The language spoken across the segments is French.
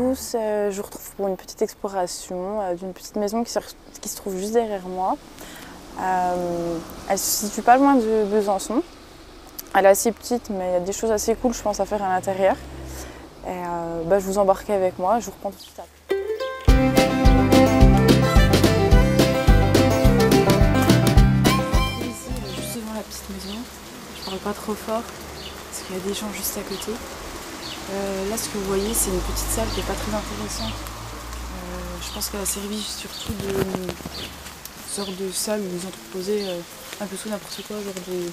tous, je vous retrouve pour une petite exploration d'une petite maison qui se trouve juste derrière moi. Elle se situe pas loin de Besançon. Elle est assez petite, mais il y a des choses assez cool, je pense, à faire à l'intérieur. Et je vous embarque avec moi, je vous reprends tout de suite après. Ici, elle est juste devant la petite maison. Je parle pas trop fort, parce qu'il y a des gens juste à côté. Là, ce que vous voyez, c'est une petite salle qui n'est pas très intéressante. Je pense qu'elle a servi surtout de sorte de salle où ils entreposaient un peu tout n'importe quoi, genre des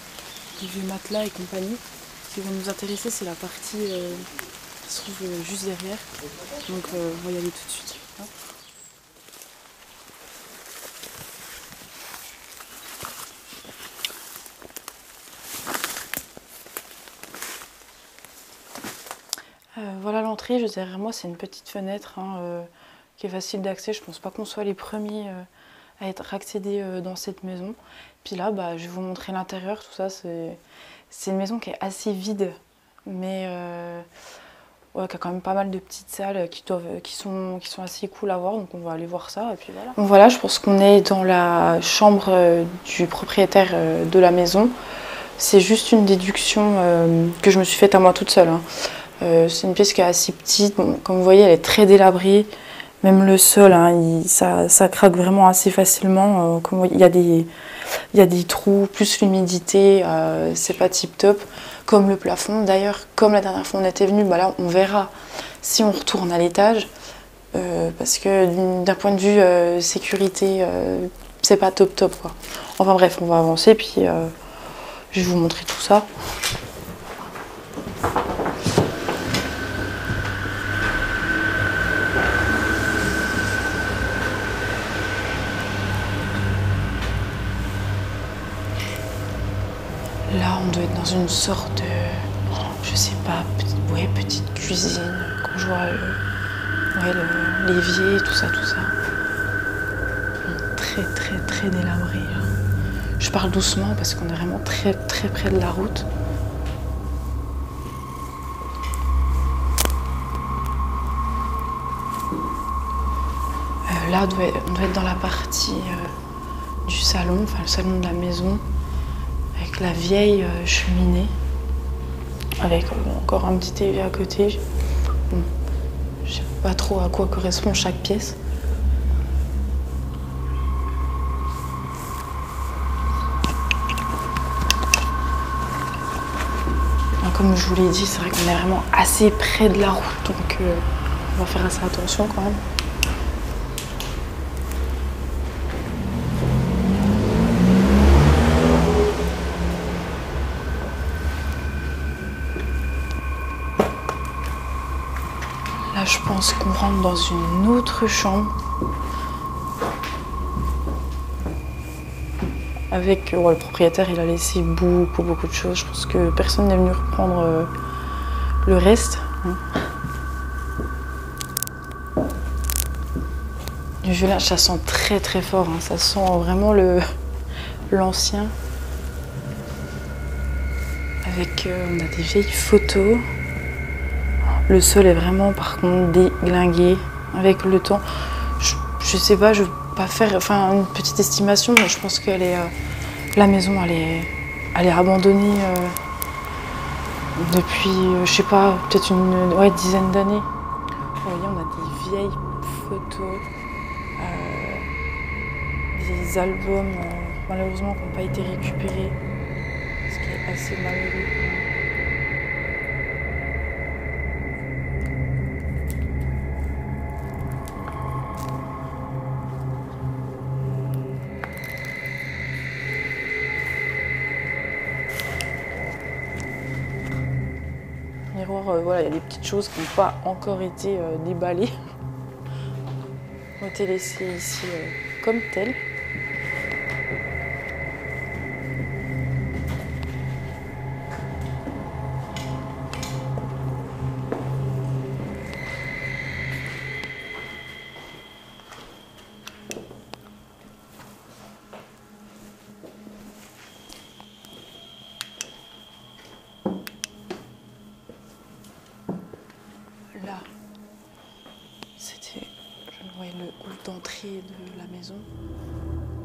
vieux matelas et compagnie. Ce qui va nous intéresser, c'est la partie qui se trouve juste derrière. Donc, on va y aller tout de suite. Voilà l'entrée, juste derrière moi, c'est une petite fenêtre qui est facile d'accès. Je pense pas qu'on soit les premiers à être accédés dans cette maison. Puis là, je vais vous montrer l'intérieur, tout ça. C'est une maison qui est assez vide, mais qui a quand même pas mal de petites salles qui sont assez cool à voir. Donc on va aller voir ça, et puis voilà. Donc voilà, je pense qu'on est dans la chambre du propriétaire de la maison. C'est juste une déduction que je me suis faite à moi toute seule. C'est une pièce qui est assez petite, bon, comme vous voyez elle est très délabrée, même le sol ça craque vraiment assez facilement, il y a des trous, plus l'humidité, c'est pas tip top, comme le plafond. D'ailleurs, comme la dernière fois on était venu, là on verra si on retourne à l'étage, parce que d'un point de vue sécurité, c'est pas top top quoi. Enfin bref, on va avancer, puis je vais vous montrer tout ça. Là, on doit être dans une sorte de, je sais pas, petite cuisine. Quand je vois l'évier, tout ça. Très, très, très délabré. Je parle doucement parce qu'on est vraiment très, très près de la route. Là, on doit être dans la partie du salon, enfin le salon de la maison, avec la vieille cheminée, avec encore un petit évier à côté. Bon, je sais pas trop à quoi correspond chaque pièce. Comme je vous l'ai dit, c'est vrai qu'on est vraiment assez près de la route, donc on va faire assez attention quand même. Là, je pense qu'on rentre dans une autre chambre. Avec le propriétaire, il a laissé beaucoup de choses. Je pense que personne n'est venu reprendre le reste. Du violage, ça sent très très fort. Ça sent vraiment l'ancien. Avec, on a des vieilles photos. Le sol est vraiment par contre déglingué avec le temps. Je sais pas, je veux pas faire une petite estimation, mais je pense que la maison elle est abandonnée depuis, je sais pas, peut-être une dizaine d'années. Vous voyez, on a des vieilles photos, des albums malheureusement qui n'ont pas été récupérés, ce qui est assez malheureux. Miroir, il y a des petites choses qui n'ont pas encore été déballées. Ont été laissées ici comme telles. Là, le hall d'entrée de la maison.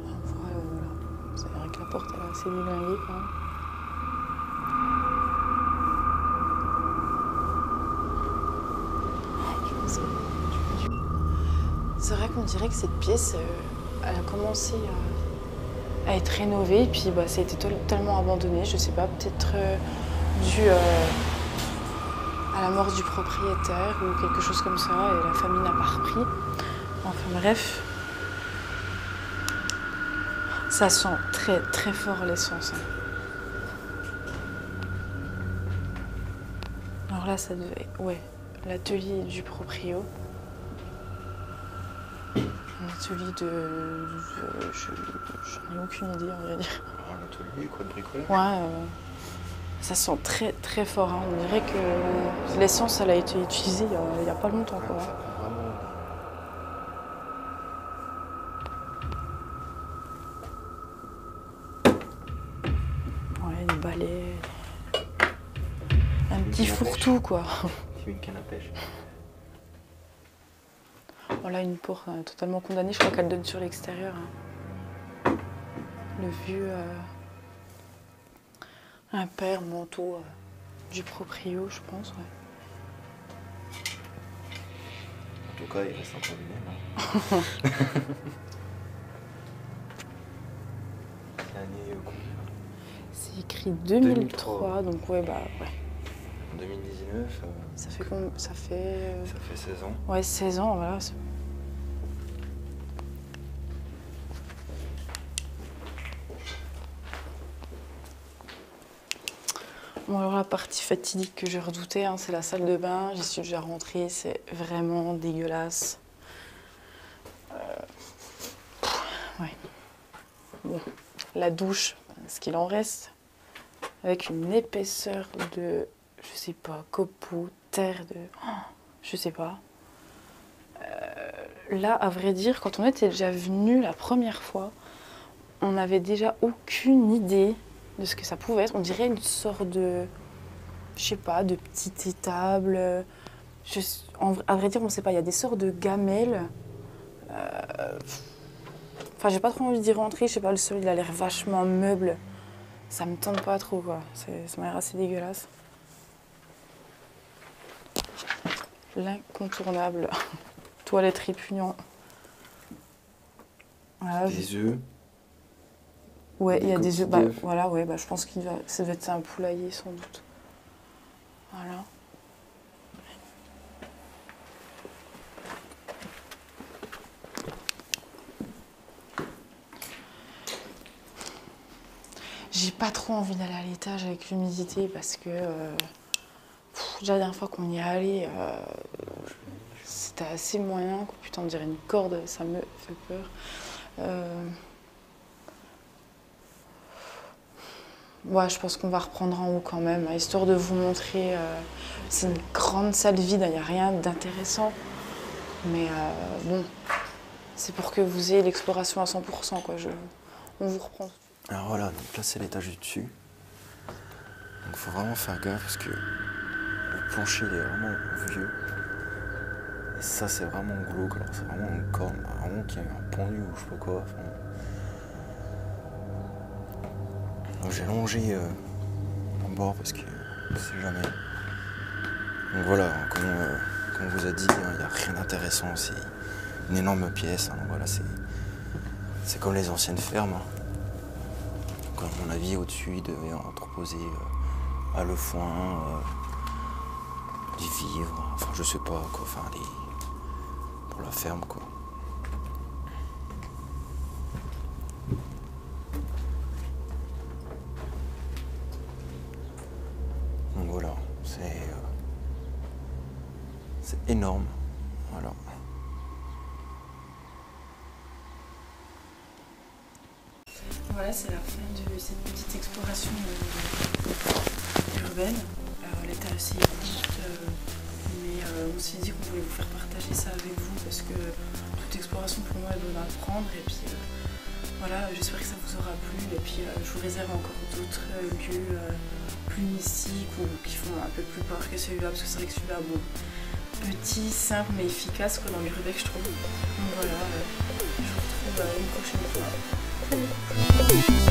On voit, voilà. C'est vrai que la porte elle est assez déglinguée quand même. C'est vrai qu'on dirait que cette pièce, elle a commencé à être rénovée, et puis bah, ça a été totalement abandonné. Je sais pas, peut-être dû à la mort du propriétaire ou quelque chose comme ça, et la famille n'a pas repris. Enfin bref, ça sent très très fort l'essence. Alors là, ça devait, ouais, l'atelier du proprio. Un atelier j'en ai aucune idée, on va dire. Un atelier, quoi, de bricolage? Ouais, ça sent très très fort. Hein. On dirait que l'essence, elle a été utilisée il y a pas longtemps. Quoi. Ça prend vraiment... Ouais, des balais, un petit fourre-tout, quoi. Une canne à pêche. Voilà une porte totalement condamnée, je crois qu'elle donne sur l'extérieur. Hein. Le vieux impair manteau du proprio, je pense. Ouais. En tout cas, il reste encore du même. Hein. L'année combien? C'est écrit 2003, donc ouais, bah ouais. En 2019. Ça fait combien? Ça fait 16 ans. Ouais, 16 ans, voilà. Bon, alors la partie fatidique que je redoutais, hein, c'est la salle de bain. J'y suis déjà rentrée, c'est vraiment dégueulasse. Ouais. Bon, la douche, ce qu'il en reste, avec une épaisseur de, je sais pas, copeaux, terre, je sais pas. Là, à vrai dire, quand on était déjà venu la première fois, on n'avait déjà aucune idée de ce que ça pouvait être. On dirait une sorte de, je sais pas, de petite étable. À vrai dire, on ne sait pas. Il y a des sortes de gamelles. Enfin, j'ai pas trop envie d'y rentrer. Je sais pas, le sol, il a l'air vachement meuble. Ça me tente pas trop, quoi. Ça m'a l'air assez dégueulasse. L'incontournable. Toilette répugnant. Voilà, des œufs. Ouais, il y a des œufs. Bah, d'œufs. voilà, ouais, bah, je pense que ça doit être un poulailler sans doute. Voilà. J'ai pas trop envie d'aller à l'étage avec l'humidité parce que déjà la dernière fois qu'on y est allé, c'était assez moyen. Putain, on dirait une corde, ça me fait peur. Ouais, je pense qu'on va reprendre en haut quand même, histoire de vous montrer. C'est une grande salle vide, il n'y a rien d'intéressant. Mais bon, c'est pour que vous ayez l'exploration à 100%, quoi. On vous reprend. Alors voilà, donc là c'est l'étage du dessus. Donc faut vraiment faire gaffe parce que le plancher il est vraiment vieux. Et ça c'est vraiment glauque, alors c'est vraiment une corne, vraiment qui a un pendu ou je sais pas quoi. Enfin... Donc j'ai longé en bord parce que je sais jamais. Donc voilà, comme on vous a dit, il n'y a rien d'intéressant, c'est une énorme pièce. Hein, donc voilà, c'est comme les anciennes fermes. Hein. Donc à mon avis, au-dessus, il devait entreposer à le foin, du vivre, enfin je sais pas quoi, enfin pour la ferme quoi. Donc voilà, c'est énorme, voilà. Voilà, c'est la fin de cette petite exploration urbaine. Elle était assez courte, mais on s'est dit qu'on voulait vous faire partager ça avec vous parce que toute exploration pour moi elle doit apprendre. Et puis voilà, j'espère que ça vous aura plu. Et puis je vous réserve encore d'autres lieux plus mystiques ou qui font un peu plus peur que celui-là, parce que c'est vrai que celui-là, bon, petit, simple mais efficace quoi, dans l'urbex je trouve. Donc voilà, je vous retrouve une prochaine fois. Salut.